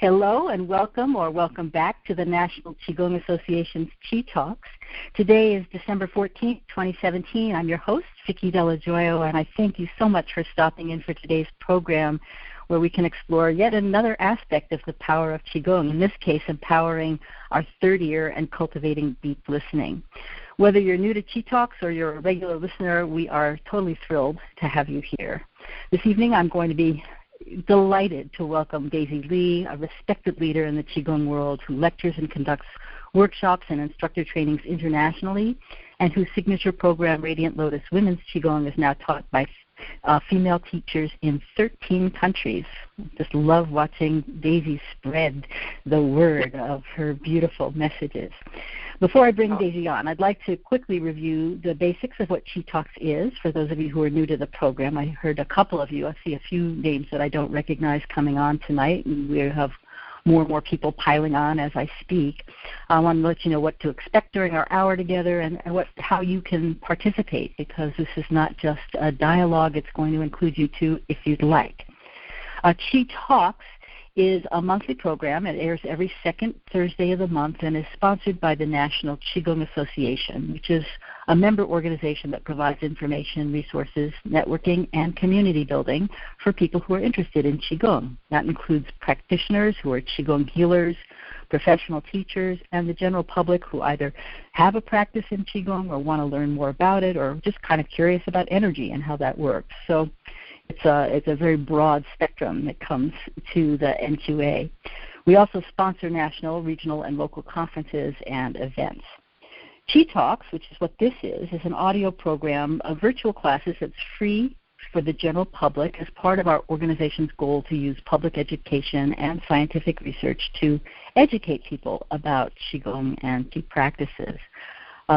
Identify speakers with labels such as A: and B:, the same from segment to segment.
A: Hello and welcome or welcome back to the National Qigong Association's Qitalks. Today is December 14th, 2017. I'm your host, Vicki Delajoyo, and I thank you so much for stopping in for today's program where we can explore yet another aspect of the power of Qigong, in this case empowering our third ear and cultivating deep listening. Whether you're new to Qitalks or you're a regular listener, we are totally thrilled to have you here. This evening I'm going to be delighted to welcome Daisy Lee, a respected leader in the Qigong world who lectures and conducts workshops and instructor trainings internationally, and whose signature program, Radiant Lotus Women's Qigong, is now taught by female teachers in 13 countries. Just love watching Daisy spread the word of her beautiful messages. Before I bring Daisy on, I'd like to quickly review the basics of what Qitalks is for those of you who are new to the program. I heard a couple of you. I see a few names that I don't recognize coming on tonight, and we have more and more people piling on as I speak. I want to let you know what to expect during our hour together and how you can participate, because this is not just a dialogue. It's going to include you too if you'd like. Qitalks is a monthly program. It airs every second Thursday of the month and is sponsored by the National Qigong Association, which is a member organization that provides information, resources, networking, and community building for people who are interested in Qigong. That includes practitioners who are Qigong healers, professional teachers, and the general public who either have a practice in Qigong or want to learn more about it or just kind of curious about energy and how that works. So it's a very broad spectrum that comes to the NQA. We also sponsor national, regional, and local conferences and events. Qitalks, which is what this is an audio program of virtual classes that's free for the general public as part of our organization's goal to use public education and scientific research to educate people about Qigong and Qi practices.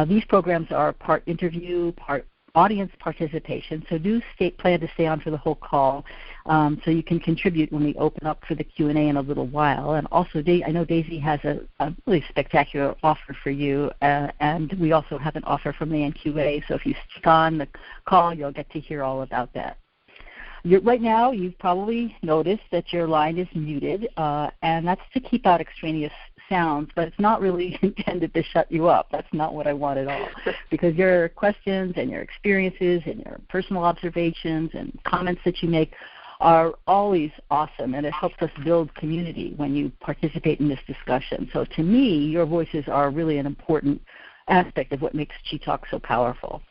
A: These programs are part interview, part audience participation, so do plan to stay on for the whole call so you can contribute when we open up for the Q&A in a little while. And also, I know Daisy has a really spectacular offer for you, and we also have an offer from the NQA, so if you stick on the call, you'll get to hear all about that. Right now, you've probably noticed that your line is muted, and that's to keep out extraneous sounds, but it's not really intended to shut you up. That's not what I want at all, because your questions and your experiences and your personal observations and comments that you make are always awesome, and it helps us build community when you participate in this discussion. So to me, your voices are really an important aspect of what makes Qitalks so powerful.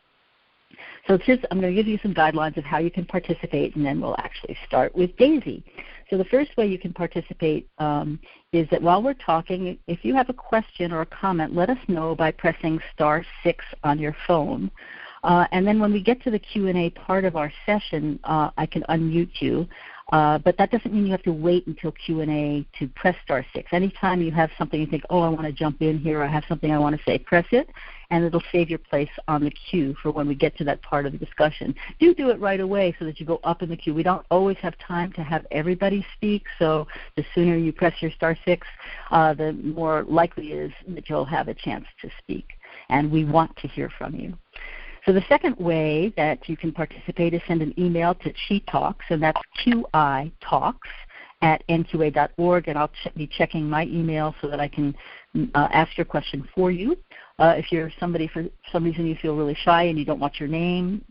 A: So I'm going to give you some guidelines of how you can participate, and then we'll actually start with Daisy. So the first way you can participate is that while we're talking, if you have a question or a comment, let us know by pressing *6 on your phone. And then when we get to the Q&A part of our session, I can unmute you. But that doesn't mean you have to wait until Q&A to press *6. Anytime you have something you think, oh, I want to jump in here, or I have something I want to say, press it, and it'll save your place on the queue for when we get to that part of the discussion. Do it right away so that you go up in the queue. We don't always have time to have everybody speak, so the sooner you press your *6, the more likely it is that you'll have a chance to speak. And we want to hear from you. So the second way that you can participate is send an email to Qitalks, and that's QItalks@nqa.org, and I'll be checking my email so that I can ask your question for you. If you're somebody, for some reason you feel really shy and you don't want your name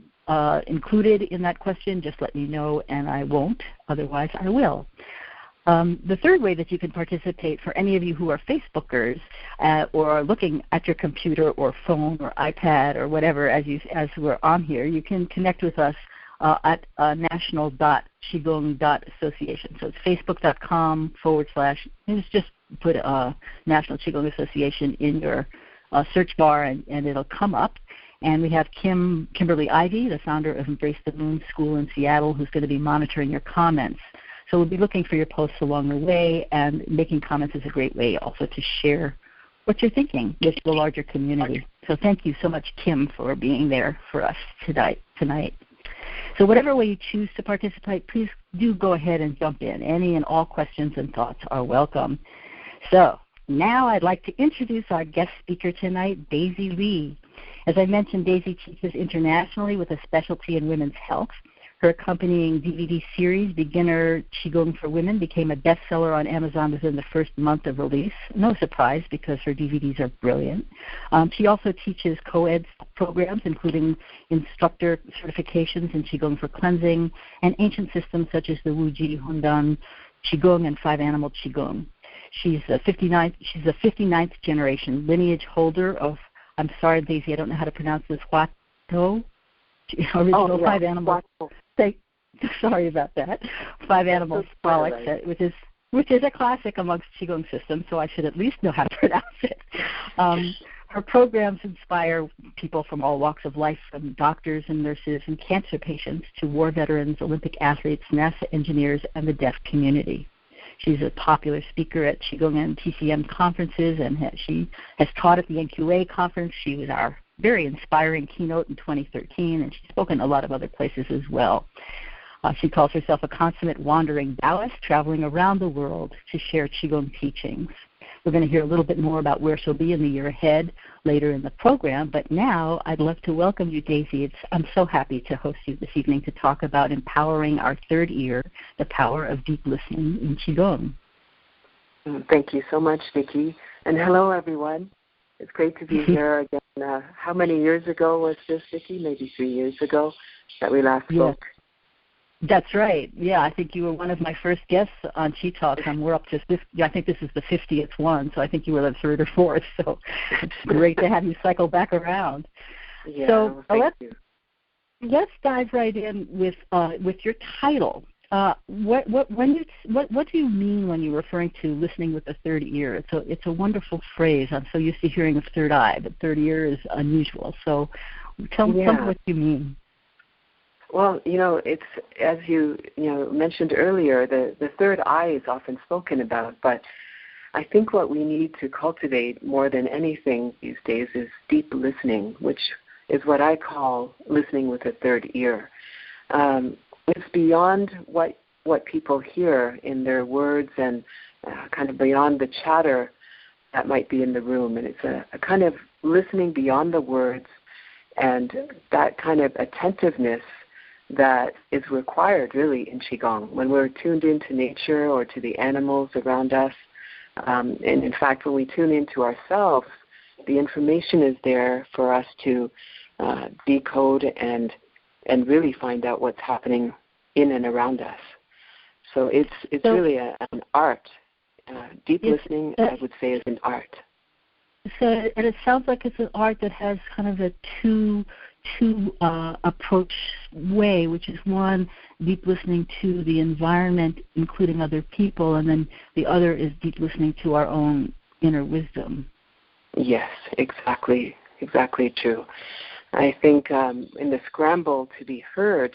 A: included in that question, just let me know and I won't. Otherwise, I will. The third way that you can participate, for any of you who are Facebookers or are looking at your computer or phone or iPad or whatever as we're on here, you can connect with us at national.qigong.association. So it's facebook.com/ just put National Qigong Association in your search bar and it'll come up. And we have Kimberly Ivey, the founder of Embrace the Moon School in Seattle, who's going to be monitoring your comments. So we'll be looking for your posts along the way, and making comments is a great way also to share what you're thinking with the larger community. So thank you so much, Kim, for being there for us tonight. So whatever way you choose to participate, please do go ahead and jump in. Any and all questions and thoughts are welcome. So now I'd like to introduce our guest speaker tonight, Daisy Lee. As I mentioned, Daisy teaches internationally with a specialty in women's health. Her accompanying DVD series, Beginner Qigong for Women, became a bestseller on Amazon within the first month of release. No surprise, because her DVDs are brilliant. She also teaches co-ed programs, including instructor certifications in Qigong for cleansing and ancient systems such as the Wuji, Hundan Qigong, and 5-animal Qigong. She's a 59th generation lineage holder of, I'm sorry, Daisy, I don't know how to pronounce this, Huato, original 5-animal. Sorry about that. 5-animal Qitalks, which is a classic amongst Qigong systems, so I should at least know how to pronounce it. Her programs inspire people from all walks of life, from doctors and nurses and cancer patients to war veterans, Olympic athletes, NASA engineers, and the deaf community. She's a popular speaker at Qigong and TCM conferences, and she has taught at the NQA conference. She was our very inspiring keynote in 2013, and she's spoken a lot of other places as well. She calls herself a consummate wandering Taoist, traveling around the world to share Qigong teachings. We're going to hear a little bit more about where she'll be in the year ahead later in the program, but now I'd love to welcome you, Daisy. I'm so happy to host you this evening to talk about empowering our third ear, the power of deep listening in Qigong.
B: Thank you so much, Vicki. And hello, everyone. It's great to be here again. How many years ago was this, Vicki? Maybe 3 years ago that we last spoke.
A: That's right. Yeah, I think you were one of my first guests on Qitalks, and we're up to I think this is the 50th one, so I think you were the third or fourth. So it's great to have you cycle back around.
B: Yeah,
A: so
B: thank you.
A: Let's dive right in with your title. What do you mean when you're referring to listening with the third ear? It's a wonderful phrase. I'm so used to hearing of third eye, but third ear is unusual. So tell me what you mean.
B: Well, it's, as you mentioned earlier, the third eye is often spoken about, but I think what we need to cultivate more than anything these days is deep listening, which is what I call listening with a third ear. It's beyond what people hear in their words and kind of beyond the chatter that might be in the room, and it's a kind of listening beyond the words and that kind of attentiveness that is required really in Qigong when we're tuned into nature or to the animals around us. And in fact, when we tune into ourselves, the information is there for us to decode and really find out what's happening in and around us. So it's really an art. Deep listening, I would say, is an art.
A: So, and it sounds like it's an art that has kind of a two approach way, which is one, deep listening to the environment, including other people, and then the other is deep listening to our own inner wisdom.
B: Yes, exactly true. I think in the scramble to be heard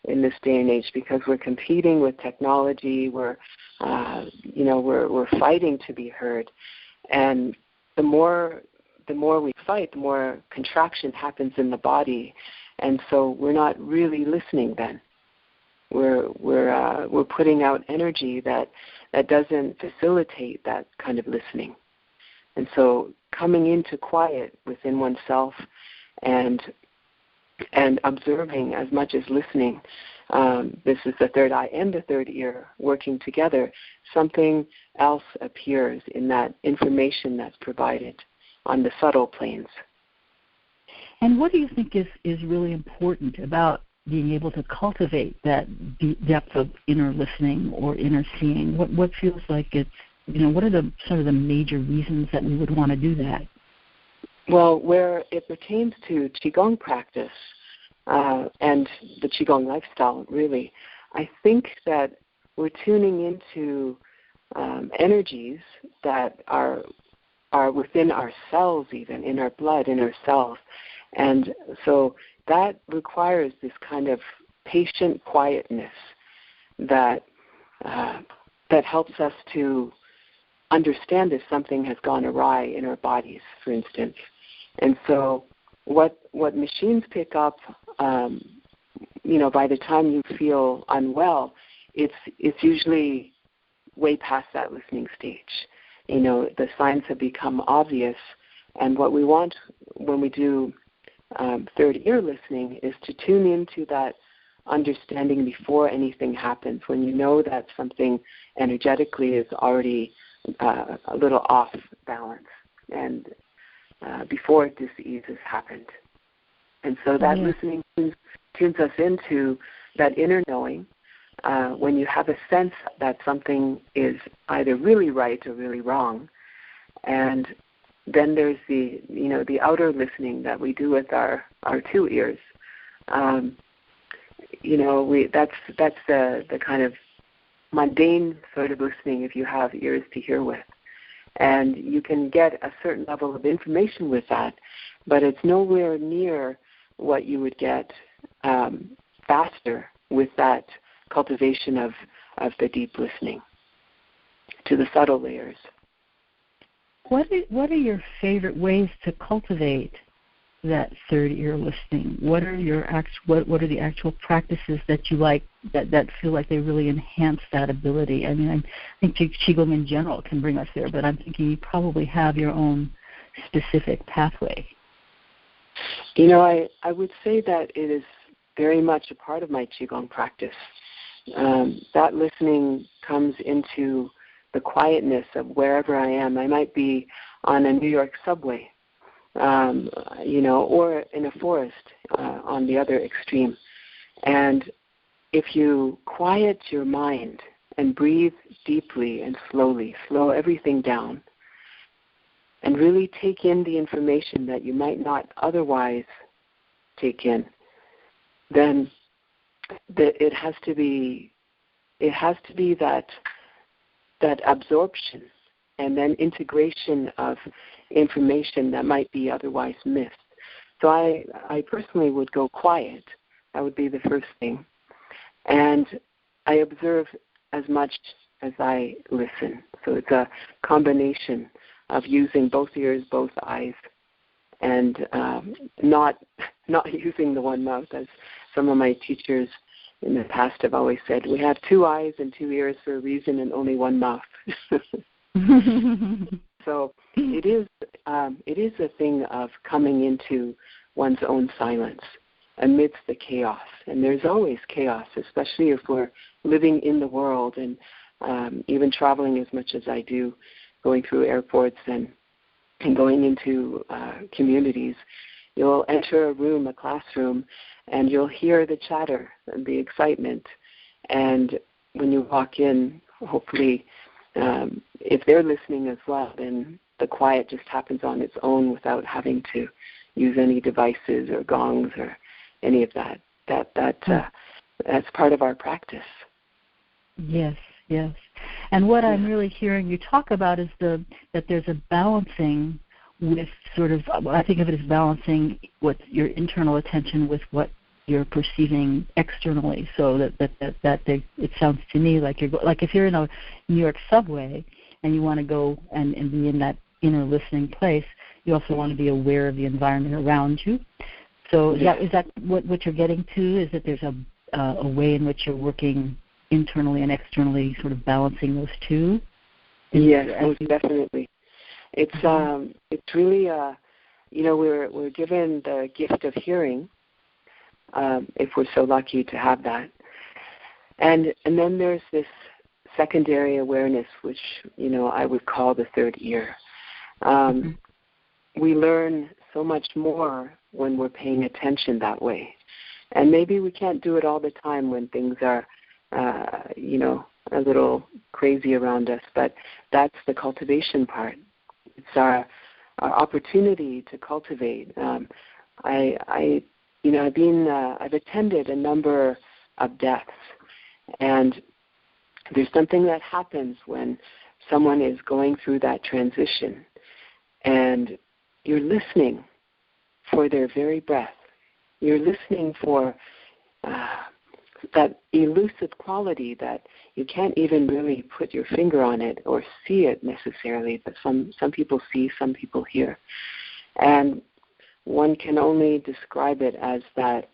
B: in this day and age, because we're competing with technology, we're fighting to be heard, and the more we fight, the more contraction happens in the body, and so we're not really listening. Then we're putting out energy that doesn't facilitate that kind of listening. And so coming into quiet within oneself and observing as much as listening. This is the third eye and the third ear working together. Something else appears in that information that's provided on the subtle planes.
A: And what do you think is really important about being able to cultivate that depth of inner listening or inner seeing? What feels like it's, what are the sort of the major reasons that we would want to do that?
B: Well, where it pertains to Qigong practice and the Qigong lifestyle, really, I think that we're tuning into energies that are within our cells, even in our blood, in our cells. And so that requires this kind of patient quietness that helps us to understand if something has gone awry in our bodies, for instance. And so what machines pick up, by the time you feel unwell, it's usually way past that listening stage. The signs have become obvious, and what we want when we do third ear listening is to tune into that understanding before anything happens, when you know that something energetically is already a little off balance, and before dis-ease has happened. And so that listening tunes us into that inner knowing. When you have a sense that something is either really right or really wrong, and then there's the outer listening that we do with our two ears. That's the kind of mundane sort of listening if you have ears to hear with. And you can get a certain level of information with that, but it's nowhere near what you would get faster with that cultivation of the deep listening to the subtle layers.
A: What are your favorite ways to cultivate that third ear listening? What are what are the actual practices that you like that feel like they really enhance that ability? I mean, I think Qigong in general can bring us there, but I'm thinking you probably have your own specific pathway.
B: I would say that it is very much a part of my Qigong practice. That listening comes into the quietness of wherever I am. I might be on a New York subway, or in a forest on the other extreme. And if you quiet your mind and breathe deeply and slowly, slow everything down, and really take in the information that you might not otherwise take in, then it has to be that absorption and then integration of information that might be otherwise missed. So I personally would go quiet. That would be the first thing. And I observe as much as I listen. So it's a combination of using both ears, both eyes, and not using the one mouth, as some of my teachers in the past have always said. We have two eyes and two ears for a reason and only one mouth. So it is a thing of coming into one's own silence amidst the chaos. And there's always chaos, especially if we're living in the world and even traveling as much as I do, going through airports and going into communities. You'll enter a room, a classroom, and you'll hear the chatter and the excitement. And when you walk in, hopefully, if they're listening as well, then the quiet just happens on its own without having to use any devices or gongs or any of that. That's part of our practice.
A: Yes. And what I'm really hearing you talk about is that there's a balancing with sort of, I think of it as balancing what your internal attention with what you're perceiving externally. So that it sounds to me like if you're in a New York subway and you want to go and be in that inner listening place, you also want to be aware of the environment around you. So is that what you're getting to? Is that there's a way in which you're working internally and externally, sort of balancing those two?
B: Yes, most definitely. It's really we're given the gift of hearing, if we're so lucky to have that, and then there's this secondary awareness, which I would call the third ear. We learn so much more when we're paying attention that way, and maybe we can't do it all the time when things are a little crazy around us, but that's the cultivation part. It's our opportunity to cultivate. I've attended a number of deaths, and there's something that happens when someone is going through that transition, and you're listening for their very breath. You're listening for that elusive quality that you can't even really put your finger on it or see it necessarily, but some people see, some people hear. And one can only describe it as that,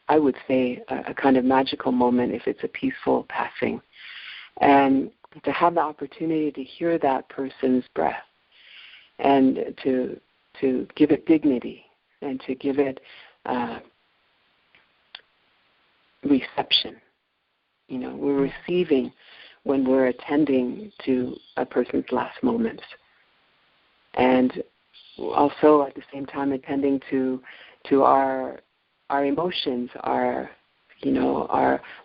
B: I would say, a kind of magical moment if it's a peaceful passing. And to have the opportunity to hear that person's breath and to give it dignity and to give it reception. We're receiving when we're attending to a person's last moments. And also at the same time attending to our emotions, our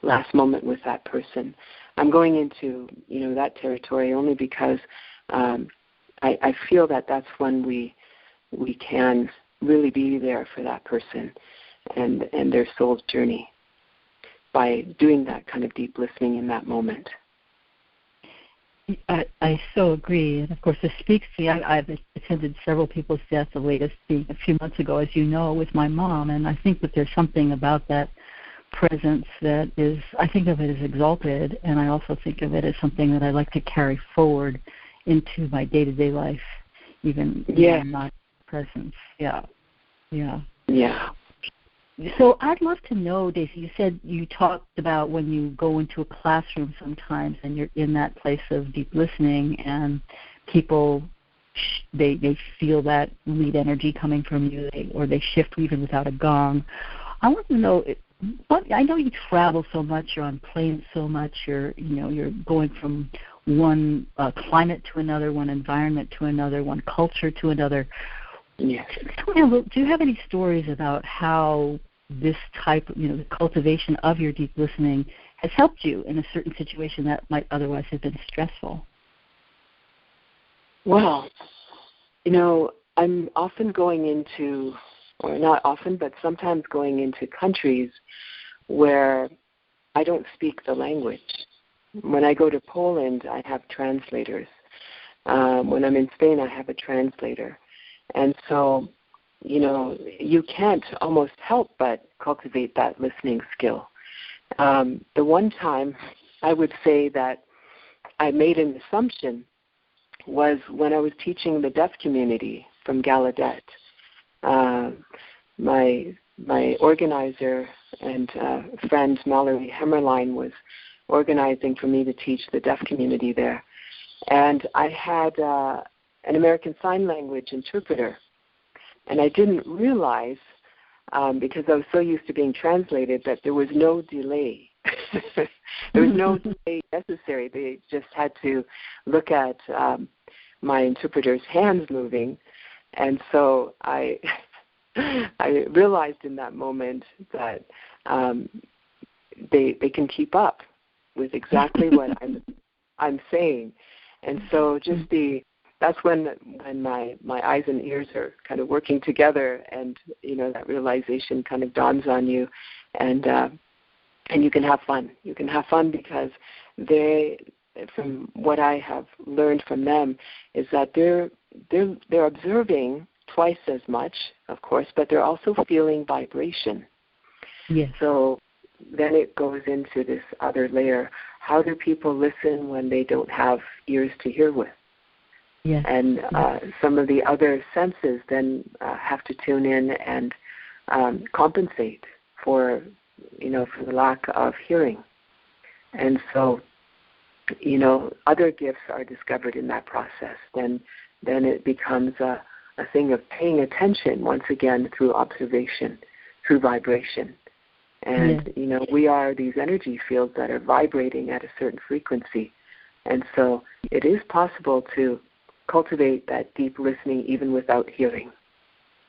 B: last moment with that person. I'm going into that territory only because I feel that that's when we can really be there for that person and their soul's journey by doing that kind of deep listening in that moment.
A: I so agree, and of course this speaks to me. I've attended several people's deaths, the latest being a few months ago, as you know, with my mom, and I think that there's something about that presence that is, I think of it as exalted, and I also think of it as something that I like to carry forward into my day-to-day life, even when I'm not present. Yeah. So I'd love to know, Daisy, you said you talked about when you go into a classroom sometimes and you're in that place of deep listening and people, they feel that lead energy coming from you, or they shift even without a gong. I want to know, I know you travel so much, you're on planes so much, you're going from one climate to another, one environment to another, one culture to another.
B: Yes.
A: Do you have any stories about how this type, the cultivation of your deep listening has helped you in a certain situation that might otherwise have been stressful?
B: Well, I'm often going into, or not often, but sometimes going into countries where I don't speak the language. When I go to Poland, I have translators. When I'm in Spain, I have a translator. And so, you can't almost help but cultivate that listening skill. The one time I would say that I made an assumption was when I was teaching the deaf community from Gallaudet. My organizer and friend Mallory Hemmerline was organizing for me to teach the deaf community there. And I had an American Sign Language interpreter. And I didn't realize, because I was so used to being translated, that there was no delay. There was no delay necessary. They just had to look at my interpreter's hands moving. And so I realized in that moment that they can keep up with exactly what I'm saying. And so just that's when my eyes and ears are kind of working together, and that realization kind of dawns on you, and you can have fun. You can have fun because from what I have learned from them, is that they're observing twice as much, of course, but they're also feeling vibration.
A: Yes.
B: So then it goes into this other layer. How do people listen when they don't have ears to hear with?
A: Yes.
B: And some of the other senses then have to tune in and compensate for the lack of hearing. And so, other gifts are discovered in that process. Then it becomes a thing of paying attention once again through observation, through vibration. And, we are these energy fields that are vibrating at a certain frequency. And so it is possible to cultivate that deep listening even without hearing.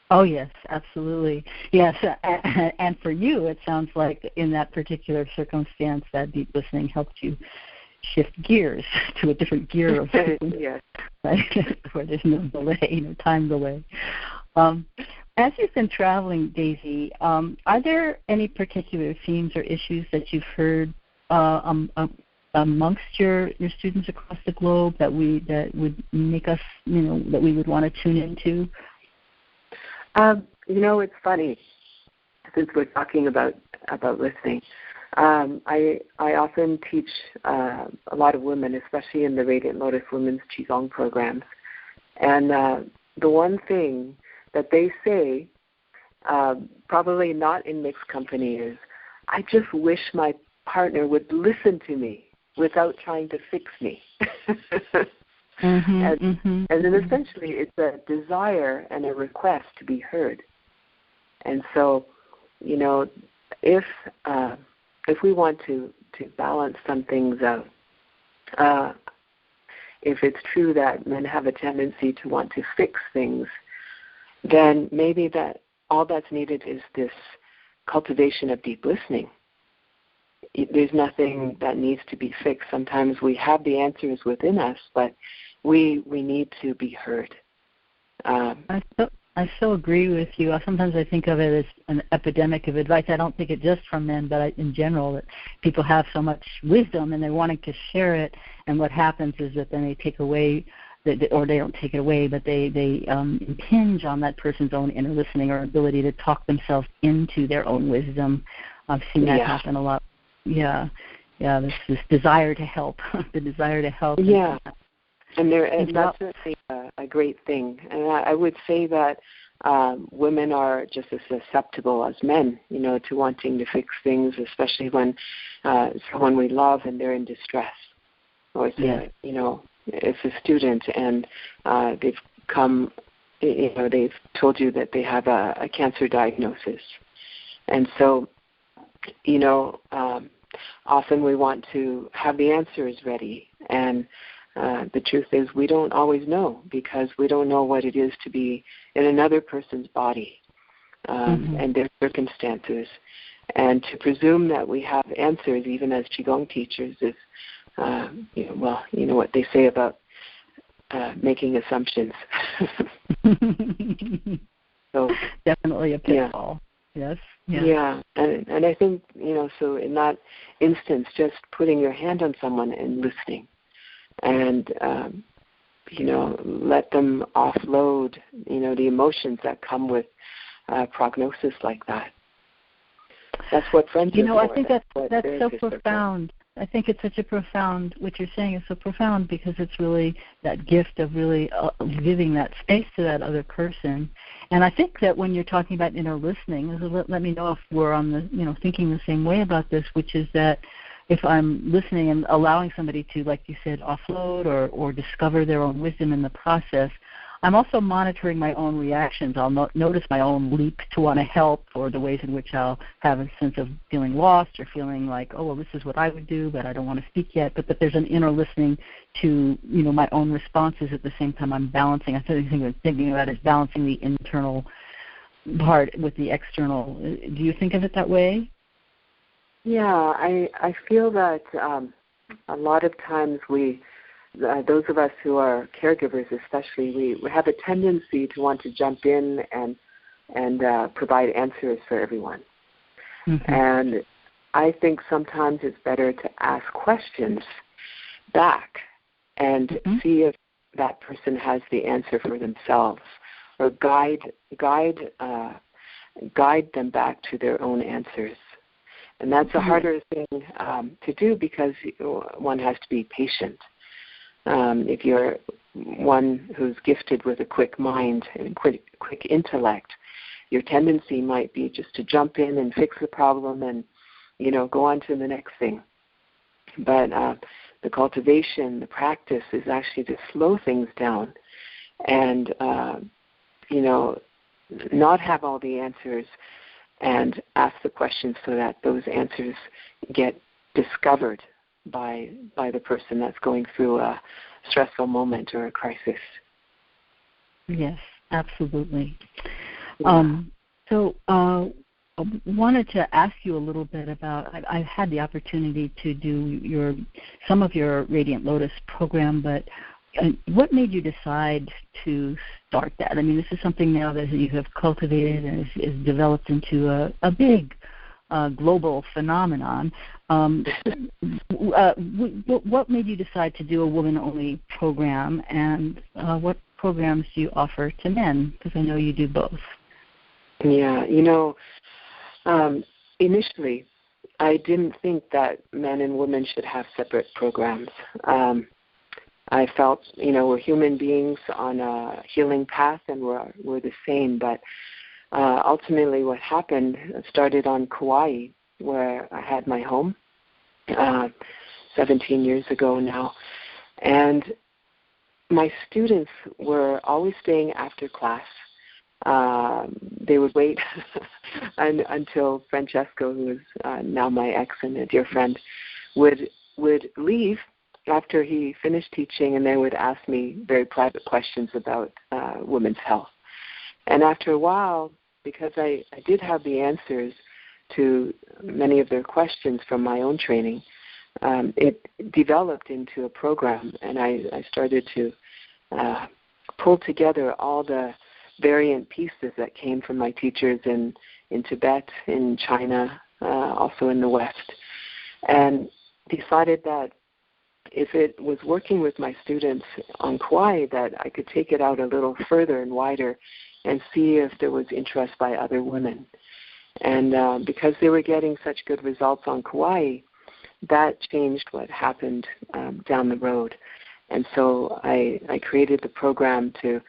A: Oh, yes, absolutely. Yes, and for you, it sounds like in that particular circumstance, that deep listening helped you shift gears to a different gear of frequency,
B: yes.
A: Right? Where there's no delay, no time delay. As you've been traveling, Daisy, are there any particular themes or issues that you've heard amongst your students across the globe that would make us, that we would want to tune into?
B: It's funny, since we're talking about listening. I often teach a lot of women, especially in the Radiant Lotus Women's Qigong programs. And the one thing that they say, probably not in mixed company, is, I just wish my partner would listen to me without trying to fix me. And then essentially it's a desire and a request to be heard. And so, if if we want to balance some things out, if it's true that men have a tendency to want to fix things, then maybe that all that's needed is this cultivation of deep listening. There's nothing that needs to be fixed. Sometimes we have the answers within us, but we need to be heard.
A: I so agree with you. Sometimes I think of it as an epidemic of advice. I don't think it just from men, but in general, that people have so much wisdom and they're wanting to share it. And what happens is that then they take away, or they don't take it away, but they impinge on that person's own inner listening or ability to talk themselves into their own wisdom. I've seen that happen a lot. Yeah, this desire to help, the desire to help.
B: Yeah. And that's certainly a great thing. And I would say that women are just as susceptible as men, to wanting to fix things, especially when someone we love and they're in distress. Or it's a student and they've come, they've told you that they have a cancer diagnosis. And so, often we want to have the answers ready. And the truth is we don't always know, because we don't know what it is to be in another person's body and their circumstances. And to presume that we have answers, even as Qigong teachers, is, what they say about making assumptions. So
A: definitely a pitfall. Yes.
B: Yeah, and I think, so in that instance, just putting your hand on someone and listening. And, let them offload, the emotions that come with prognosis like that. That's what friends are for.
A: I think that's so profound. I think it's such a profound, what you're saying is so profound, because it's really that gift of really giving that space to that other person. And I think that when you're talking about inner listening, let me know if we're on the, thinking the same way about this, which is that if I'm listening and allowing somebody to, like you said, offload or discover their own wisdom in the process, I'm also monitoring my own reactions. I'll notice my own leap to want to help, or the ways in which I'll have a sense of feeling lost or feeling like, oh, well, this is what I would do, but I don't want to speak yet. But that there's an inner listening to, my own responses at the same time I'm balancing. I think thinking about is balancing the internal part with the external. Do you think of it that way?
B: Yeah, I feel that a lot of times those of us who are caregivers especially, we have a tendency to want to jump in and provide answers for everyone. Mm-hmm. And I think sometimes it's better to ask questions back and see if that person has the answer for themselves, or guide them back to their own answers. And that's a harder thing to do, because one has to be patient. If you're one who's gifted with a quick mind and quick intellect, your tendency might be just to jump in and fix the problem and, go on to the next thing. But the cultivation, the practice is actually to slow things down and, not have all the answers, and ask the questions so that those answers get discovered by the person that's going through a stressful moment or a crisis.
A: Yes, absolutely. Yeah. So wanted to ask you a little bit about, I've had the opportunity to do some of your Radiant Lotus program, but what made you decide to start that? I mean, this is something now that you have cultivated and is developed into a big global phenomenon. What made you decide to do a woman-only program, and what programs do you offer to men? Because I know you do both.
B: Yeah, initially I didn't think that men and women should have separate programs. I felt, we're human beings on a healing path, and we're the same. But ultimately what happened started on Kauai, where I had my home 17 years ago now. And my students were always staying after class, they would wait until Francesco, who is now my ex and a dear friend, would leave after he finished teaching, and then would ask me very private questions about women's health. And after a while, because I did have the answers to many of their questions from my own training, it developed into a program, and I started to pull together all the variant pieces that came from my teachers in Tibet, in China, also in the West, and decided that if it was working with my students on Kauai, that I could take it out a little further and wider and see if there was interest by other women. And because they were getting such good results on Kauai, that changed what happened down the road. And so I created the program to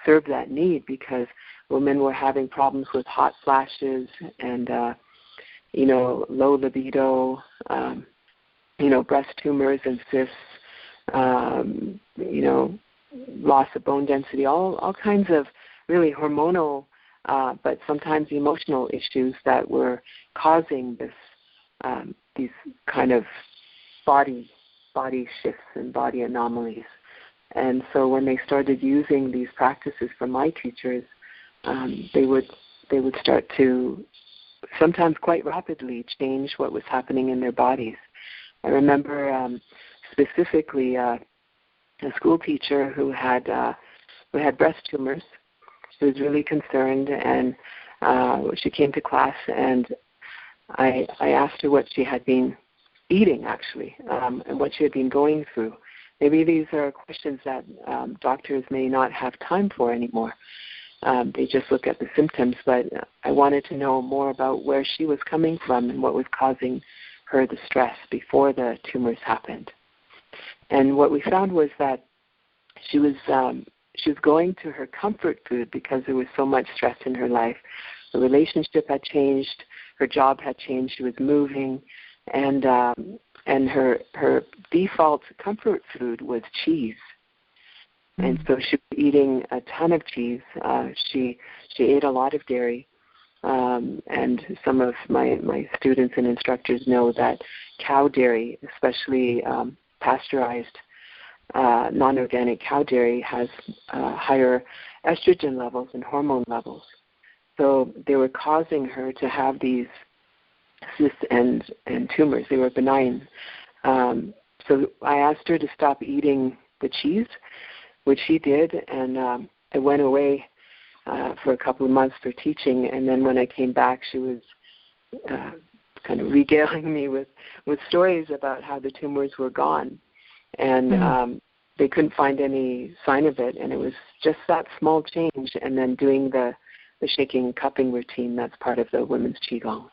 B: serve that need, because women were having problems with hot flashes and, low libido, breast tumors and cysts, loss of bone density, all kinds of really hormonal but sometimes emotional issues that were causing these kind of body shifts and body anomalies. And so when they started using these practices from my teachers, they would start to sometimes quite rapidly change what was happening in their bodies. I remember specifically a school teacher who had breast tumors. She was really concerned, and she came to class, and I asked her what she had been eating, actually, and what she had been going through. Maybe these are questions that doctors may not have time for anymore. They just look at the symptoms, but I wanted to know more about where she was coming from and what was causing her the stress before the tumors happened. And what we found was that she was going to her comfort food because there was so much stress in her life. The relationship had changed, her job had changed, she was moving, and her default comfort food was cheese. And so she was eating a ton of cheese. She ate a lot of dairy. And some of my students and instructors know that cow dairy, especially pasteurized non-organic cow dairy, has higher estrogen levels and hormone levels. So they were causing her to have these cysts and tumors. They were benign. So I asked her to stop eating the cheese, which she did, and I went away for a couple of months for teaching, and then when I came back, she was kind of regaling me with stories about how the tumors were gone, and they couldn't find any sign of it, and it was just that small change, and then doing the shaking cupping routine that's part of the women's Qigong.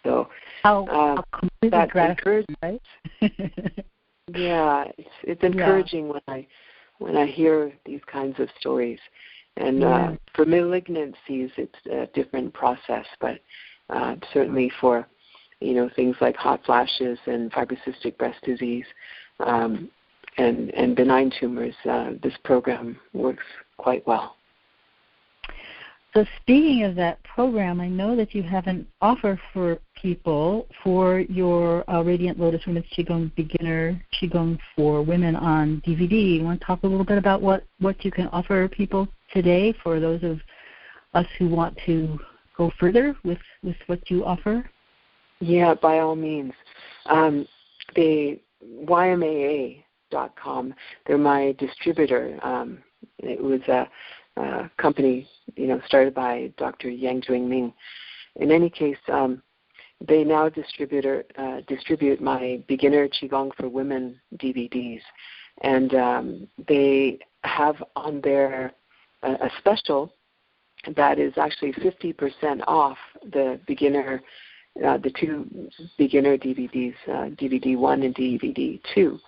B: So
A: how completely
B: that's
A: gratifying, right?
B: Yeah, it's encouraging when I hear these kinds of stories. And for malignancies, it's a different process, but certainly for things like hot flashes and fibrocystic breast disease and benign tumors, this program works quite well.
A: So speaking of that program, I know that you have an offer for people for your Radiant Lotus Women's Qigong Beginner Qigong for Women on DVD. You want to talk a little bit about what you can offer people today for those of us who want to go further with what you offer?
B: Yeah, by all means. The YMAA.com, they're my distributor. It was a company, started by Dr. Yang Jwing-Ming. In any case, they now distribute my Beginner Qigong for Women DVDs, and they have on there a special that is actually 50% off the beginner, the two beginner DVDs, DVD 1 and DVD 2.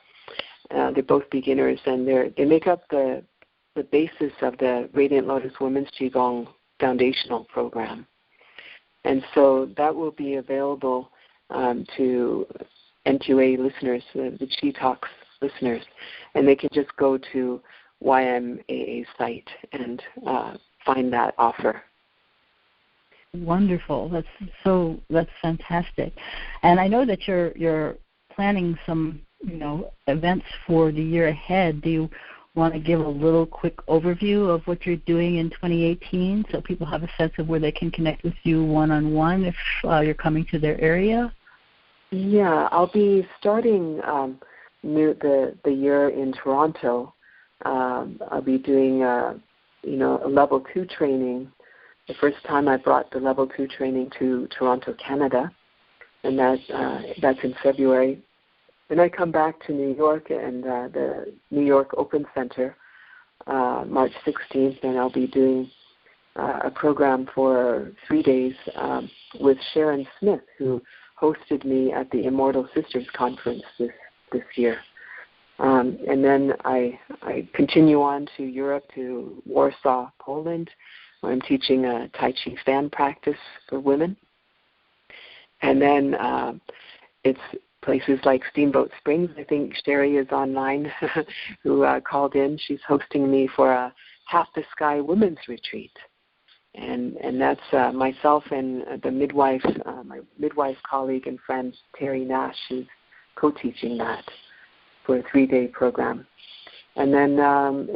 B: They're both beginners, and they make up the basis of the Radiant Lotus Women's Qigong Foundational Program. And so that will be available to NQA listeners, the Qitalks listeners, and they can just go to YMAA site and find that offer.
A: Wonderful. That's fantastic. And I know that you're planning some, events for the year ahead. Do you want to give a little quick overview of what you're doing in 2018 so people have a sense of where they can connect with you one-on-one if you're coming to their area?
B: Yeah, I'll be starting the year in Toronto. I'll be doing a level 2 training. The first time I brought the level 2 training to Toronto, Canada, and that's in February. Then I come back to New York and the New York Open Center, March 16th, and I'll be doing a program for 3 days with Sharon Smith, who hosted me at the Immortal Sisters Conference this year. And then I continue on to Europe, to Warsaw, Poland, where I'm teaching a Tai Chi fan practice for women. And then it's places like Steamboat Springs. I think Sherry is online, who called in. She's hosting me for a Half the Sky Women's Retreat. And that's myself and the midwife, my midwife colleague and friend, Terry Nash, is co-teaching that for a 3-day program. And then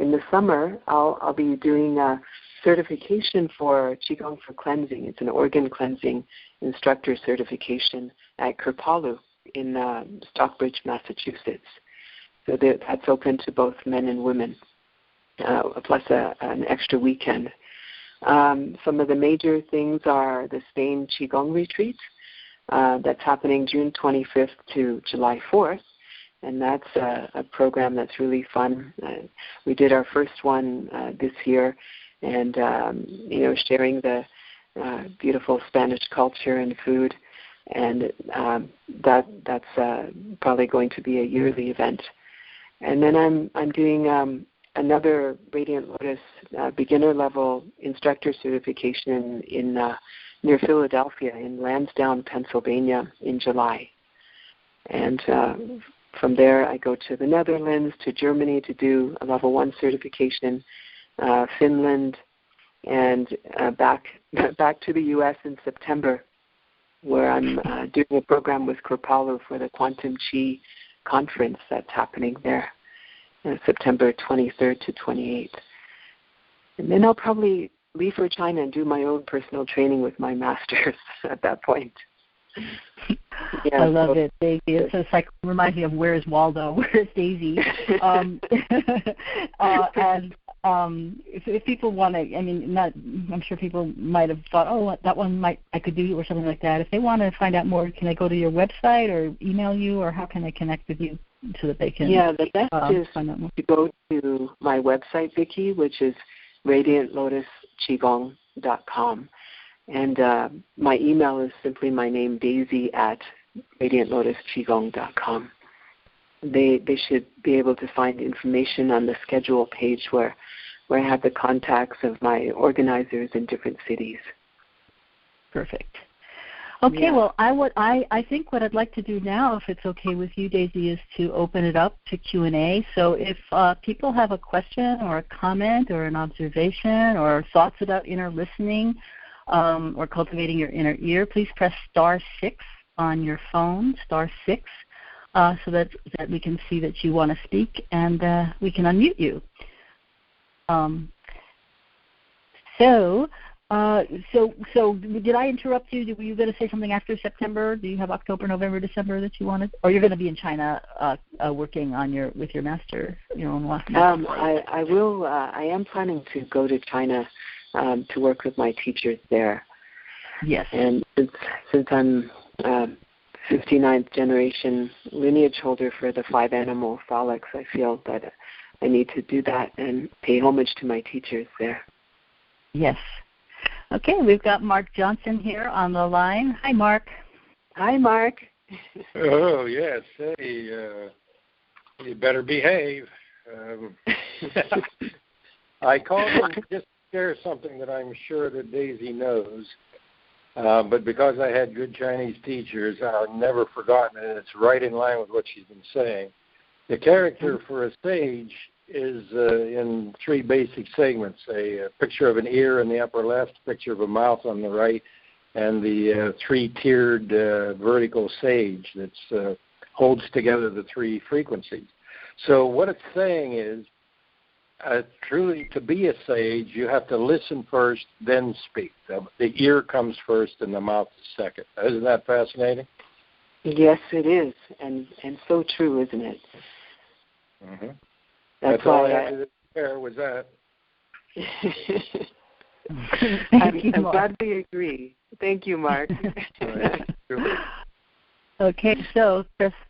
B: in the summer, I'll be doing a certification for Qigong for cleansing. It's an organ cleansing instructor certification at Kripalu in Stockbridge, Massachusetts. So that's open to both men and women, plus an extra weekend. Some of the major things are the Spain Qigong retreat that's happening June 25th to July 4th. And that's a program that's really fun. We did our first one this year, and sharing the beautiful Spanish culture and food, and that's probably going to be a yearly event. And then I'm doing another Radiant Lotus beginner level instructor certification in near Philadelphia in Lansdowne, Pennsylvania in July. And from there, I go to the Netherlands, to Germany to do a level 1 certification, Finland, and back to the U.S. in September, where I'm doing a program with Kripalu for the Quantum Chi conference that's happening there, September 23rd to 28th. And then I'll probably leave for China and do my own personal training with my masters at that point. Yeah,
A: I love it, Daisy. It's like reminds me of Where's Waldo? Where's Daisy? If people want to, I'm sure people might have thought, oh, that one I could do, or something like that. If they want to find out more, can they go to your website or email you, or how can they connect with you so that they can?
B: Yeah, the best is to go to my website, Vicki, which is radiantlotusqigong.com. And my email is simply my name, Daisy, at radiantlotusqigong.com. They should be able to find information on the schedule page where I have the contacts of my organizers in different cities.
A: Perfect. Okay, yeah. Well, I think what I'd like to do now, if it's okay with you, Daisy, is to open it up to Q&A. So if people have a question or a comment or an observation or thoughts about inner listening, or cultivating your inner ear, please press *6 on your phone, *6, so that we can see that you want to speak, and we can unmute you. So did I interrupt you? Were you going to say something after September? Do you have October, November, December that you wanted? Or you're going to be in China working on with your master, your own master?
B: I will. I am planning to go to China to work with my teachers there.
A: Yes.
B: And since I'm 59th generation lineage holder for the 5 animal Qitalks, I feel that I need to do that and pay homage to my teachers there.
A: Yes. Okay, we've got Mark Johnson here on the line. Hi, Mark.
B: Hi, Mark.
C: Oh, yes. Hey, you better behave. I called in just to share something that I'm sure that Daisy knows. But because I had good Chinese teachers, I've never forgotten it, and it's right in line with what she's been saying. The character for a sage is in three basic segments: a picture of an ear in the upper left, picture of a mouth on the right, and the three-tiered vertical sage that holds together the three frequencies. So what it's saying is, truly, to be a sage, you have to listen first, then speak. The ear comes first, and the mouth is second. Isn't that fascinating?
B: Yes, it is, and so true, isn't it?
C: Mm-hmm.
B: That's
C: all
B: why
C: I had to share was that.
B: I'm glad we agree. Thank you, Mark.
A: Okay, so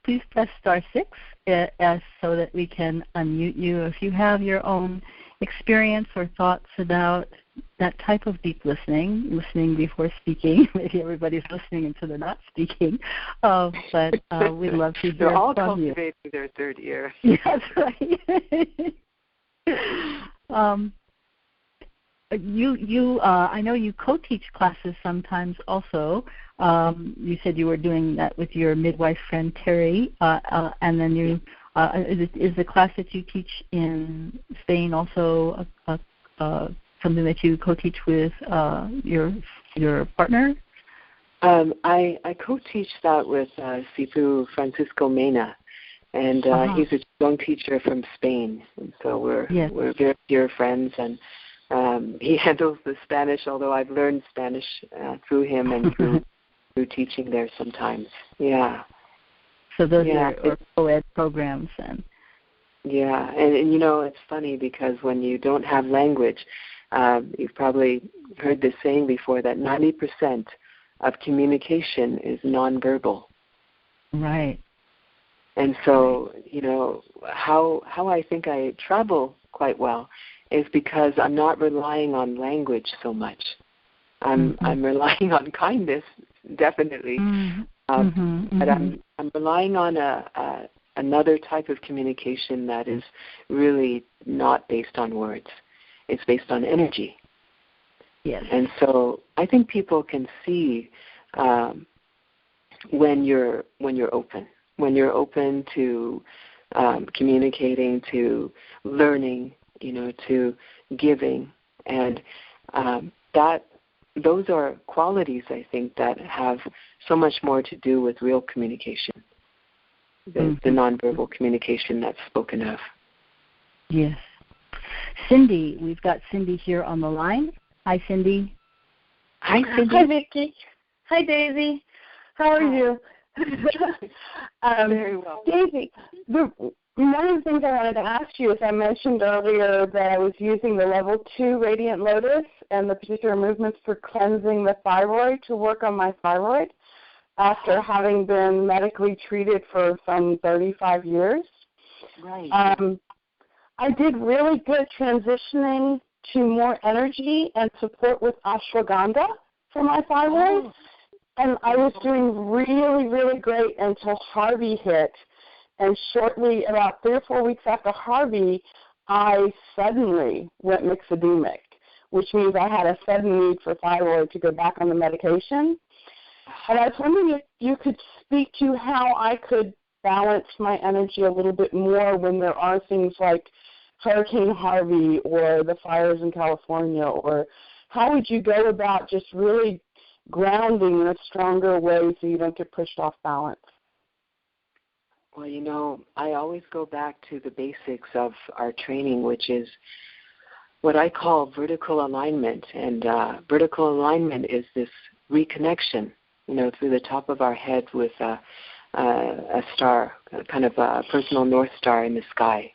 A: please press star 6 so that we can unmute you. If you have your own experience or thoughts about that type of deep listening before speaking, maybe everybody's listening until they're not speaking, but we'd love to hear
B: they're all
A: from you.
B: cultivating their third ear.
A: Yeah, that's right. I know you co-teach classes sometimes also. You said you were doing that with your midwife friend Terry, and then you is the class that you teach in Spain also something that you co-teach with your partner?
B: I co-teach that with Sifu Francisco Mena, and he's a Qigong teacher from Spain, and so we're very dear friends, and he handles the Spanish, although I've learned Spanish through him and through teaching there sometimes. Yeah.
A: So those are co-ed programs then.
B: Yeah, and you know, it's funny because when you don't have language, you've probably heard this saying before that 90% of communication is nonverbal.
A: Right.
B: And so, you know, how I think I travel quite well is because I'm not relying on language so much. I'm relying on kindness, definitely, but I'm relying on another type of communication that is really not based on words. It's based on energy.
A: Yes.
B: And so I think people can see when you're open to communicating, to learning, you know, to giving, and those are qualities, I think, that have so much more to do with real communication, the nonverbal communication that's spoken of.
A: Yes. Cindy, we've got Cindy here on the line. Hi, Cindy.
B: Hi, Cindy.
D: Hi, Vicki. Hi, Daisy. How are you?
B: Very well.
D: Daisy, one of the things I wanted to ask you is I mentioned earlier that I was using the level 2 Radiant Lotus and the particular movements for cleansing the thyroid to work on my thyroid after having been medically treated for some 35 years.
B: Right.
D: I did really good transitioning to more energy and support with ashwagandha for my thyroid. And I was doing really, really great until Harvey hit. And shortly, about 3 or 4 weeks after Harvey, I suddenly went myxedemic, which means I had a sudden need for thyroid to go back on the medication. And I was wondering if you could speak to how I could balance my energy a little bit more when there are things like Hurricane Harvey or the fires in California, or how would you go about just really grounding in a stronger way so you don't get pushed off balance?
B: Well, you know, I always go back to the basics of our training, which is what I call vertical alignment. And vertical alignment is this reconnection, you know, through the top of our head with a star, kind of a personal North Star in the sky.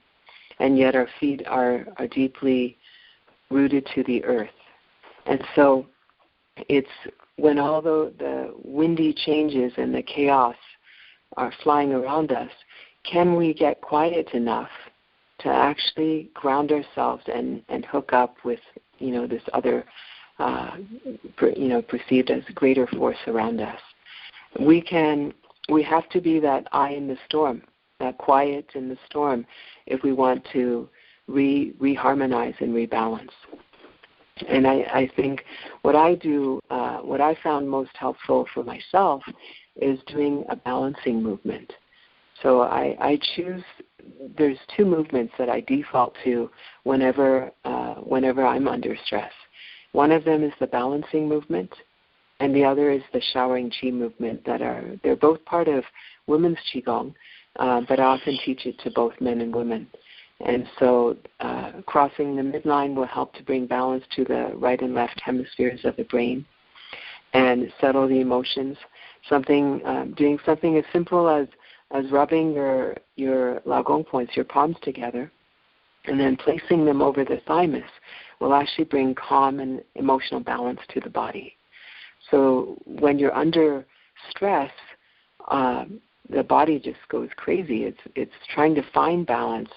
B: And yet our feet are deeply rooted to the earth. And so it's when all the windy changes and the chaos are flying around us, can we get quiet enough to actually ground ourselves and hook up with, you know, this other, perceived as greater force around us? We have to be that eye in the storm, that quiet in the storm, if we want to reharmonize and rebalance. And I think what I do, what I found most helpful for myself is doing a balancing movement. So I choose, there's two movements that I default to whenever I'm under stress. One of them is the balancing movement, and the other is the showering Qi movement. They're both part of women's Qigong, but I often teach it to both men and women. And so crossing the midline will help to bring balance to the right and left hemispheres of the brain and settle the emotions. Doing something as simple as rubbing your Laogong points, your palms together, and then placing them over the thymus will actually bring calm and emotional balance to the body. So when you're under stress, the body just goes crazy. It's trying to find balance,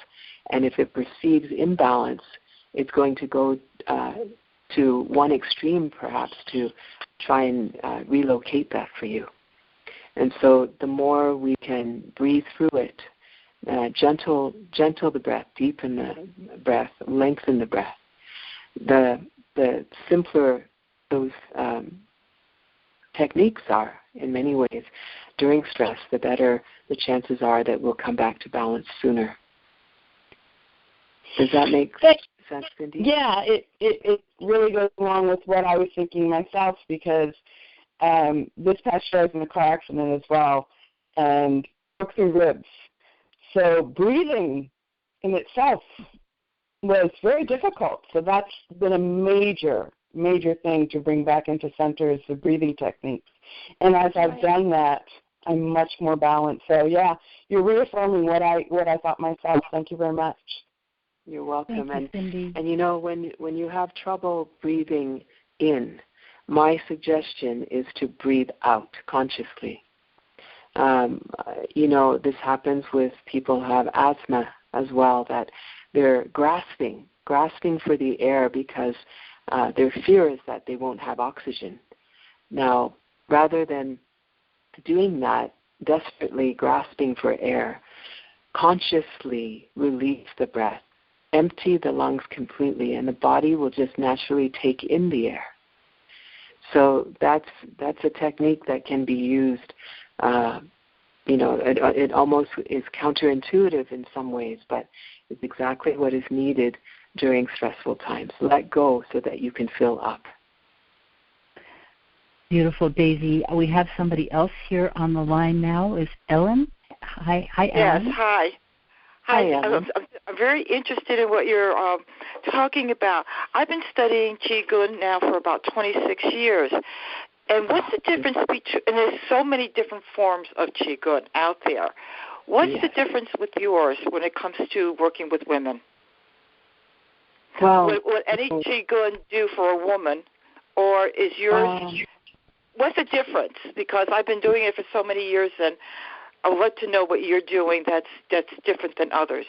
B: and if it perceives imbalance, it's going to go to one extreme, perhaps, to try and relocate that for you. And so the more we can breathe through it, gentle the breath, deepen the breath, lengthen the breath, the simpler those techniques are in many ways during stress, the better the chances are that we'll come back to balance sooner. Does that make sense, Cindy?
D: Yeah, it really goes along with what I was thinking myself, because this past year I was in a car accident as well and broke through ribs. So breathing in itself was very difficult. So that's been a major thing to bring back into center, is the breathing techniques. And as I've done that, I'm much more balanced. So yeah, you're reaffirming what I thought myself. Thank you very much.
B: You're welcome.
A: Thank you, Cindy.
B: And you know, when you have trouble breathing in, my suggestion is to breathe out consciously. You know, this happens with people who have asthma as well, that they're grasping for the air because their fear is that they won't have oxygen. Now, rather than doing that, desperately grasping for air, consciously release the breath, empty the lungs completely, and the body will just naturally take in the air. So that's a technique that can be used. You know, it almost is counterintuitive in some ways, but it's exactly what is needed during stressful times. Let go so that you can fill up.
A: Beautiful, Daisy. We have somebody else here on the line now. Is Ellen? Hi, Ellen.
E: Yes, hi.
B: Hi, Ellen.
E: I'm very interested in what you're talking about. I've been studying Qigong now for about 26 years. And what's the difference between, and there's so many different forms of Qigong out there. What's the difference with yours when it comes to working with women?
B: Well,
E: would any Qigong do for a woman, or is yours, what's the difference? Because I've been doing it for so many years, and I would like to know what you're doing that's different than others.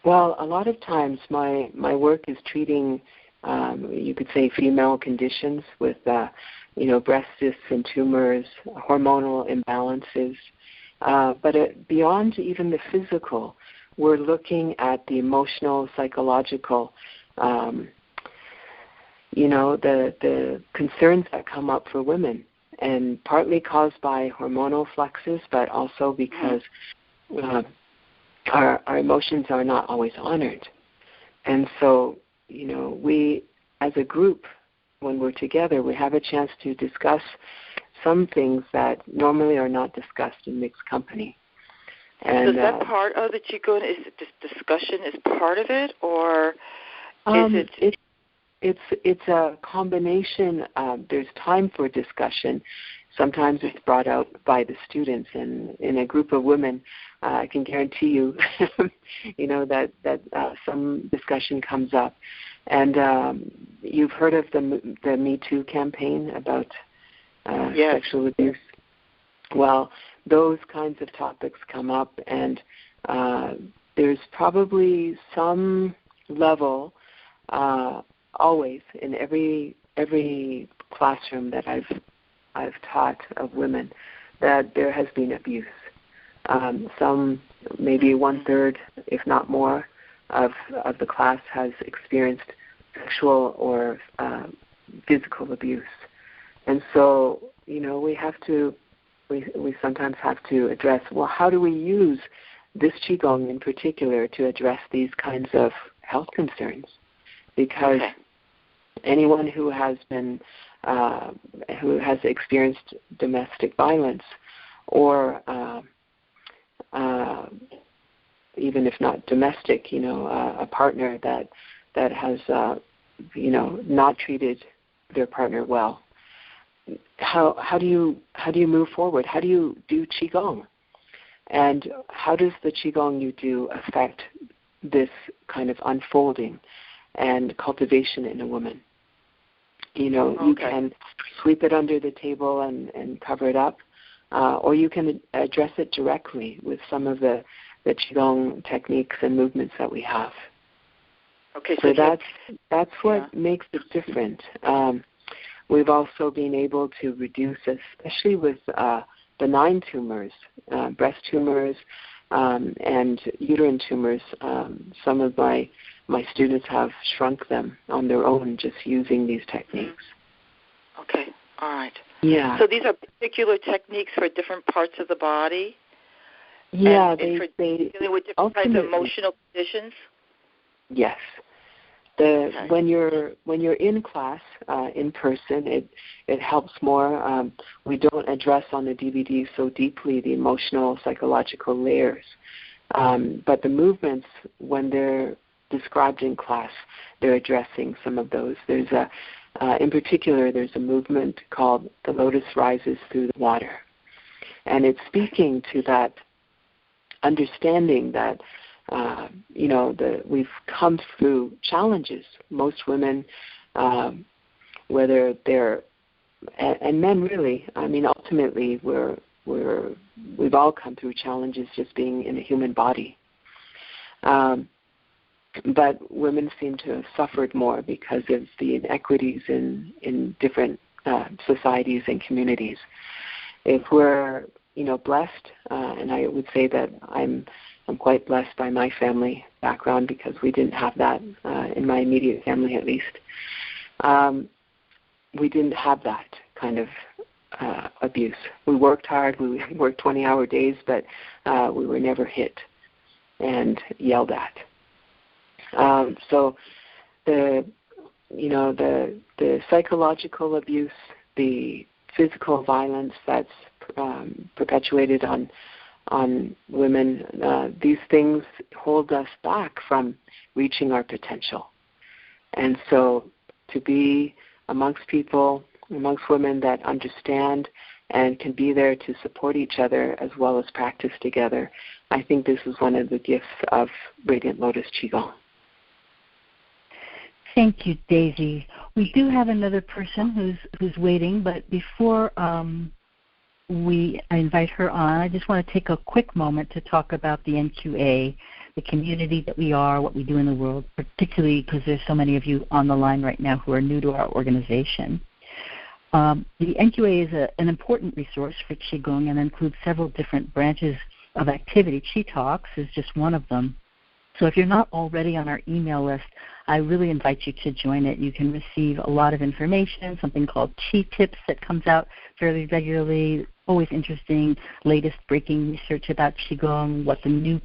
B: Well, a lot of times my work is treating, you could say, female conditions with, breast cysts and tumors, hormonal imbalances. But beyond even the physical, we're looking at the emotional, psychological, the concerns that come up for women, and partly caused by hormonal fluxes, but also because our emotions are not always honored. And so, we as a group, when we're together, we have a chance to discuss some things that normally are not discussed in mixed company. And
E: is that part of the Qigong? Is this discussion is part of it, or is it?
B: It's a combination. There's time for discussion. Sometimes it's brought out by the students, and in a group of women, I can guarantee you, that some discussion comes up. And you've heard of the Me Too campaign about sexual abuse. Well, those kinds of topics come up, and there's probably some level always in every classroom that I've taught of women that there has been abuse. Some, maybe 1/3, if not more, of the class has experienced sexual or physical abuse. And so, we have to we sometimes have to address, well, how do we use this Qigong in particular to address these kinds of health concerns? Because anyone who has experienced domestic violence, or even if not domestic, a partner that has not treated their partner well, how do you move forward? How do you do Qigong? And how does the Qigong you do affect this kind of unfolding and cultivation in a woman? You can sweep it under the table and cover it up, or you can address it directly with some of the Qigong techniques and movements that we have.
E: Okay,
B: so that's what makes it different. We've also been able to reduce, especially with benign tumors, breast tumors, and uterine tumors. Some of my students have shrunk them on their own just using these techniques.
E: Okay, all right.
B: Yeah.
E: So these are particular techniques for different parts of the body?
B: Yeah,
E: and for dealing with different kinds of emotional conditions?
B: Yes. When you're in class, in person, it helps more. We don't address on the DVD so deeply the emotional, psychological layers. But the movements, when they're described in class, they're addressing some of those. In particular, there's a movement called the lotus rises through the water. And it's speaking to that understanding that we've come through challenges. Most women, whether they're and men really, ultimately we've all come through challenges just being in a human body. But women seem to have suffered more because of the inequities in different societies and communities. If we're blessed, and I would say that I'm quite blessed by my family background because we didn't have that in my immediate family, at least. We didn't have that kind of abuse. We worked hard. We worked 20-hour days, but we were never hit and yelled at. So the psychological abuse, the physical violence that's perpetuated on women, these things hold us back from reaching our potential. And so to be amongst people, amongst women that understand and can be there to support each other as well as practice together, I think this is one of the gifts of Radiant Lotus Qigong.
A: Thank you, Daisy. We do have another person who's waiting, but before I invite her on, I just want to take a quick moment to talk about the NQA, the community that we are, what we do in the world, particularly because there's so many of you on the line right now who are new to our organization. The NQA is an important resource for Qigong and includes several different branches of activity. Qitalks is just one of them. So if you're not already on our email list, I really invite you to join it. You can receive a lot of information, something called Qi Tips that comes out fairly regularly, always interesting, latest breaking research about Qigong, what the new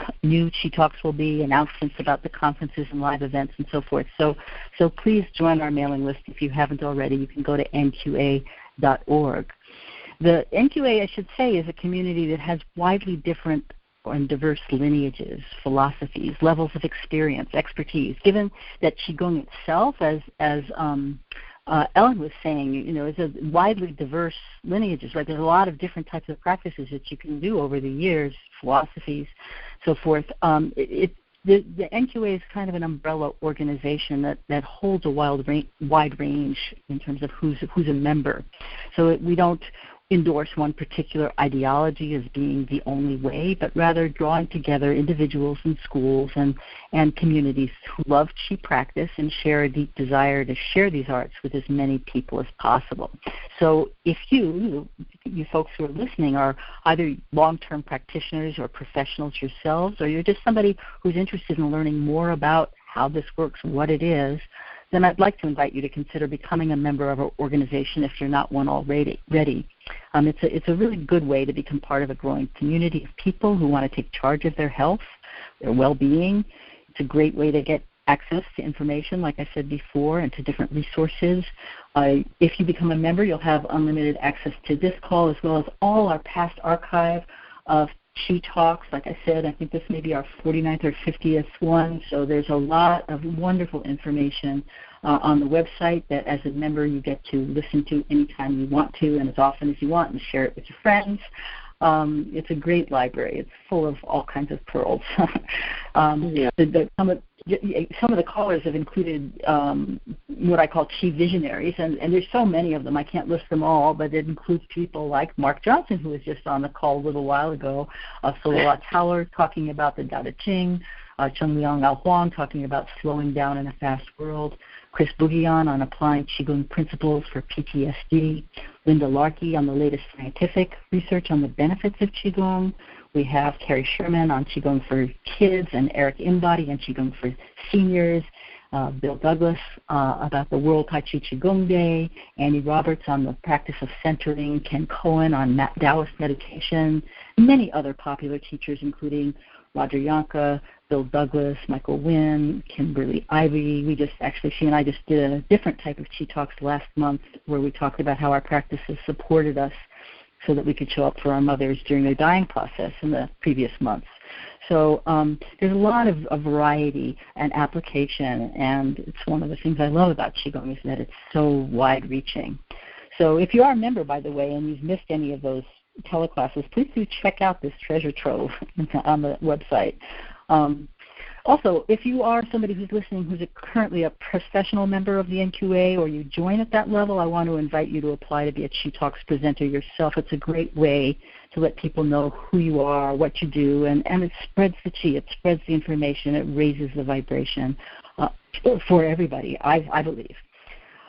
A: Qitalks will be, announcements about the conferences and live events and so forth. So please join our mailing list if you haven't already. You can go to nqa.org. The NQA, I should say, is a community that has widely different and diverse lineages, philosophies, levels of experience, expertise. Given that Qigong itself, as Ellen was saying, is a widely diverse lineages, right? There's a lot of different types of practices that you can do over the years, philosophies, so forth. The NQA is kind of an umbrella organization that holds a wide range in terms of who's a member. So we don't endorse one particular ideology as being the only way, but rather drawing together individuals and schools and communities who love Qi practice and share a deep desire to share these arts with as many people as possible. So if you folks who are listening are either long-term practitioners or professionals yourselves, or you're just somebody who's interested in learning more about how this works, what it is, then I'd like to invite you to consider becoming a member of our organization if you're not one already. It's a really good way to become part of a growing community of people who want to take charge of their health, their well-being. It's a great way to get access to information, like I said before, and to different resources. If you become a member, you'll have unlimited access to this call as well as all our past archive of Qitalks. Like I said, I think this may be our 49th or 50th one, so there's a lot of wonderful information on the website that as a member you get to listen to anytime you want to and as often as you want and share it with your friends. It's a great library. It's full of all kinds of pearls. Some of the callers have included what I call Qi visionaries, and there's so many of them. I can't list them all, but it includes people like Mark Johnson, who was just on the call a little while ago, Sola Towler talking about the Tao Te Ching, Chengliang Ao Huang talking about slowing down in a fast world, Chris Bouguillon on applying Qigong principles for PTSD, Linda Larkey on the latest scientific research on the benefits of Qigong. We have Carrie Sherman on Qigong for kids and Eric Imbody on Qigong for seniors, Bill Douglas about the World Tai Chi Qigong Day, Annie Roberts on the practice of centering, Ken Cohen on Taoist meditation, many other popular teachers including Roger Yanka, Bill Douglas, Michael Wynn, Kimberly Ivey. She and I just did a different type of Qitalks last month where we talked about how our practices supported us so that we could show up for our mothers during their dying process in the previous months. So there's a lot of variety and application, and it's one of the things I love about Qigong is that it's so wide-reaching. So if you are a member, by the way, and you've missed any of those teleclasses, please do check out this treasure trove on the website. Also, if you are somebody who's listening who's currently a professional member of the NQA or you join at that level, I want to invite you to apply to be a Qitalks presenter yourself. It's a great way to let people know who you are, what you do, and it spreads the Qi. It spreads the information. It raises the vibration for everybody, I believe.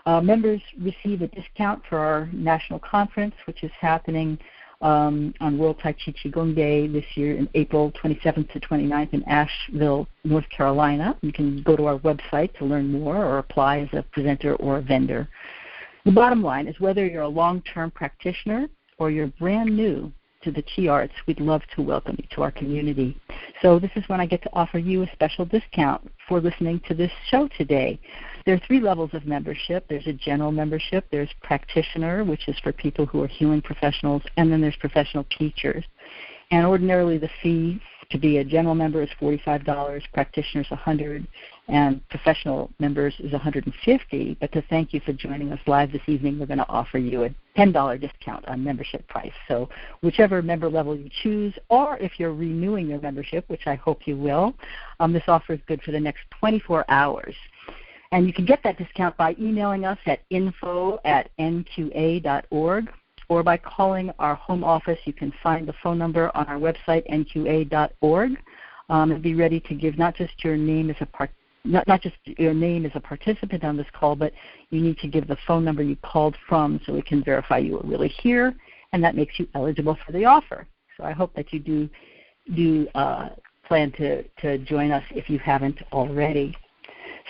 A: Members receive a discount for our national conference, which is happening on World Tai Chi Qigong Day this year in April 27th to 29th in Asheville, North Carolina. You can go to our website to learn more or apply as a presenter or a vendor. The bottom line is whether you're a long-term practitioner or you're brand new to the Qi arts, we'd love to welcome you to our community. So this is when I get to offer you a special discount for listening to this show today. There are 3 levels of membership. There's a general membership, there's practitioner, which is for people who are healing professionals, and then there's professional teachers. And ordinarily the fee to be a general member is $45, practitioners $100, and professional members is $150. But to thank you for joining us live this evening, we're going to offer you a $10 discount on membership price. So whichever member level you choose, or if you're renewing your membership, which I hope you will, this offer is good for the next 24 hours. And you can get that discount by emailing us at info@nqa.org or by calling our home office. You can find the phone number on our website, nqa.org, and be ready to give not just your name as not just your name as a participant on this call, but you need to give the phone number you called from so we can verify you were really here, and that makes you eligible for the offer. So I hope that you do plan to join us if you haven't already.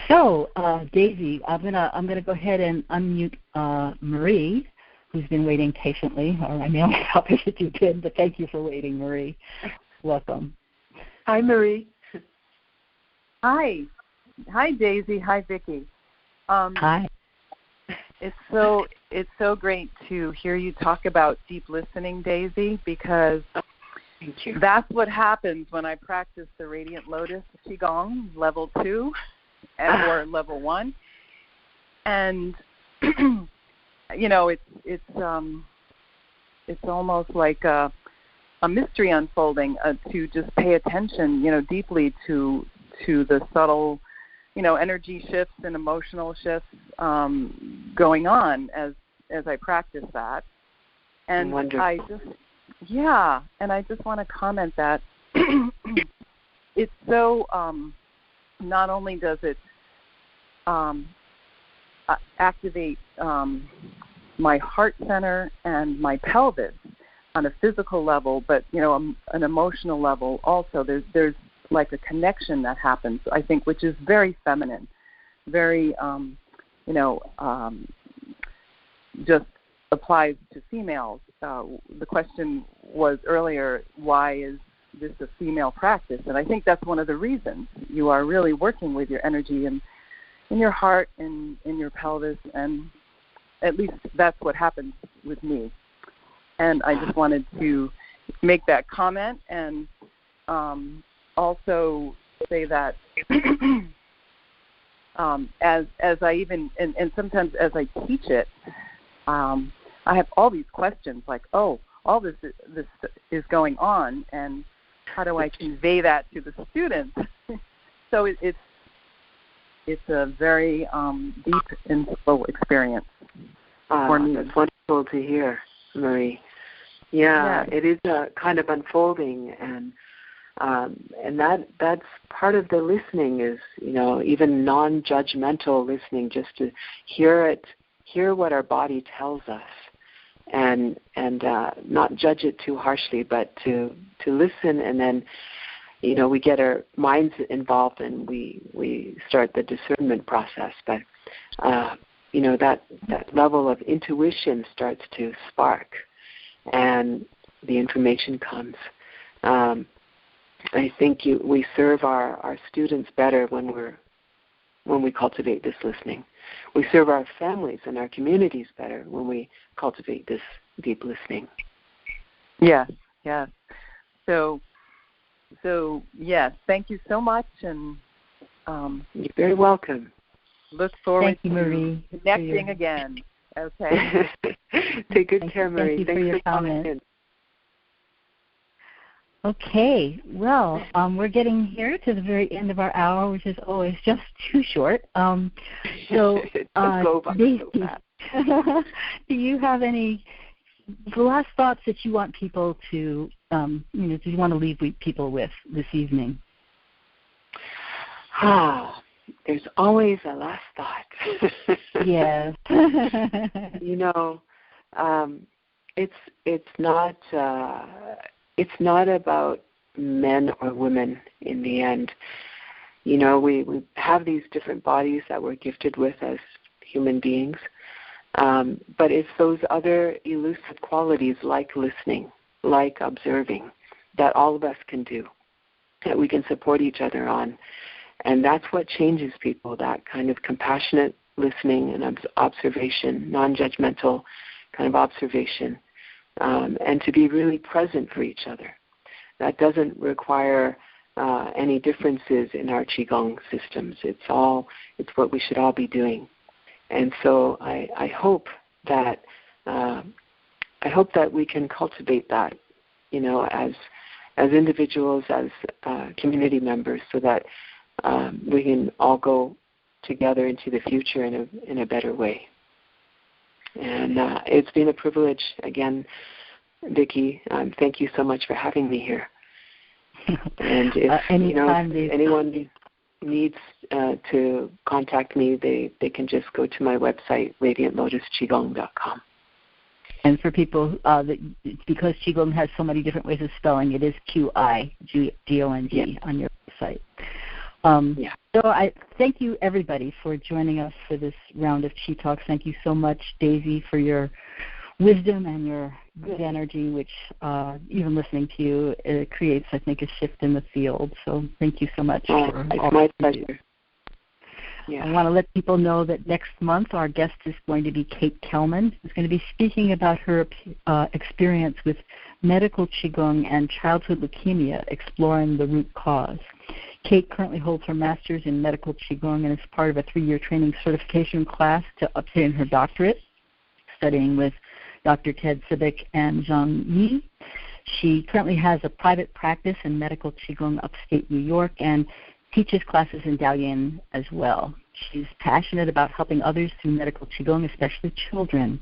A: So, Daisy, I'm gonna go ahead and unmute Marie, who's been waiting patiently. Or I may only help if you did, but thank you for waiting, Marie. Welcome.
B: Hi, Marie.
F: Hi, Daisy. Hi, Vicki.
A: Hi.
F: It's so great to hear you talk about deep listening, Daisy, because
B: thank you.
F: That's what happens when I practice the Radiant Lotus Qigong level 2. Or level 1, and it's almost like a mystery unfolding to just pay attention, deeply to the subtle, energy shifts and emotional shifts going on as I practice that. And
B: wonderful.
F: I just want to comment that it's so. Not only does it activate my heart center and my pelvis on a physical level, but an emotional level also. There's like a connection that happens, I think, which is very feminine, very just applies to females. The question was earlier, why is this a female practice? And I think that's one of the reasons. You are really working with your energy and in your heart and in your pelvis, and at least that's what happens with me. And I just wanted to make that comment and also say that as I even and sometimes as I teach it, I have all these questions like, oh, all this is going on, and how do I convey that to the students? So it's a very deep and slow experience for me.
B: That's wonderful to hear, Marie. Yeah, it is a kind of unfolding, and that's part of the listening is, even non-judgmental listening, just to hear what our body tells us, and not judge it too harshly, but to listen, and then we get our minds involved and we start the discernment process. But that level of intuition starts to spark, and the information comes. I think we serve our students better when we cultivate this listening. We serve our families and our communities better when we cultivate this deep listening.
F: Yes. So yes, thank you so much, and
B: you're very welcome.
F: Look forward
A: to Marie,
F: connecting again. Okay.
B: Take good care, Marie.
A: Thank you
B: Thanks
A: for your comment.
B: In.
A: Okay, well, we're getting here to the very end of our hour, which is always just too short. So, Daisy, do you have any last thoughts that you want people to, do you want to leave people with this evening?
B: There's always a last thought.
A: Yes.
B: It's not about men or women in the end. We have these different bodies that we're gifted with as human beings, but it's those other elusive qualities like listening, like observing, that all of us can do, that we can support each other on. And that's what changes people, that kind of compassionate listening and observation, non-judgmental kind of observation. And to be really present for each other. That doesn't require any differences in our Qigong systems. It's what we should all be doing. And so I hope that we can cultivate that, as individuals, as community members, so that we can all go together into the future in a better way. And it's been a privilege, again, Vicki. Thank you so much for having me here. And if anyone needs to contact me, they can just go to my website, radiantlotusqigong.com.
A: And for people, because Qigong has so many different ways of spelling, it is Qigong on your website. So I thank you, everybody, for joining us for this round of Qitalks. Thank you so much, Daisy, for your wisdom and your good energy, which even listening to you, it creates, I think, a shift in the field. So thank you so much.
B: It's my pleasure.
A: Yeah. I want to let people know that next month our guest is going to be Kate Kelman, who's going to be speaking about her experience with medical Qigong and childhood leukemia, exploring the root cause. Kate currently holds her master's in medical Qigong and is part of a 3-year training certification class to obtain her doctorate, studying with Dr. Ted Sibik and Zhang Yi. She currently has a private practice in medical Qigong upstate New York and teaches classes in Dalian as well. She's passionate about helping others through medical Qigong, especially children.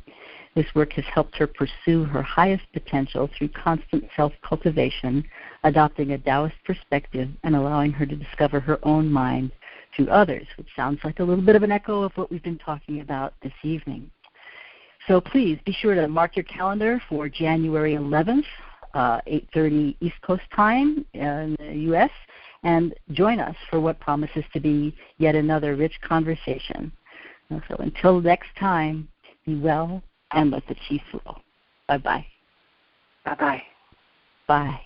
A: This work has helped her pursue her highest potential through constant self-cultivation, adopting a Taoist perspective, and allowing her to discover her own mind through others, which sounds like a little bit of an echo of what we've been talking about this evening. So please be sure to mark your calendar for January 11th, 8:30 East Coast time in the U.S., and join us for what promises to be yet another rich conversation. So until next time, be well, and let the chi flow. Bye-bye.
B: Bye-bye.
A: Bye.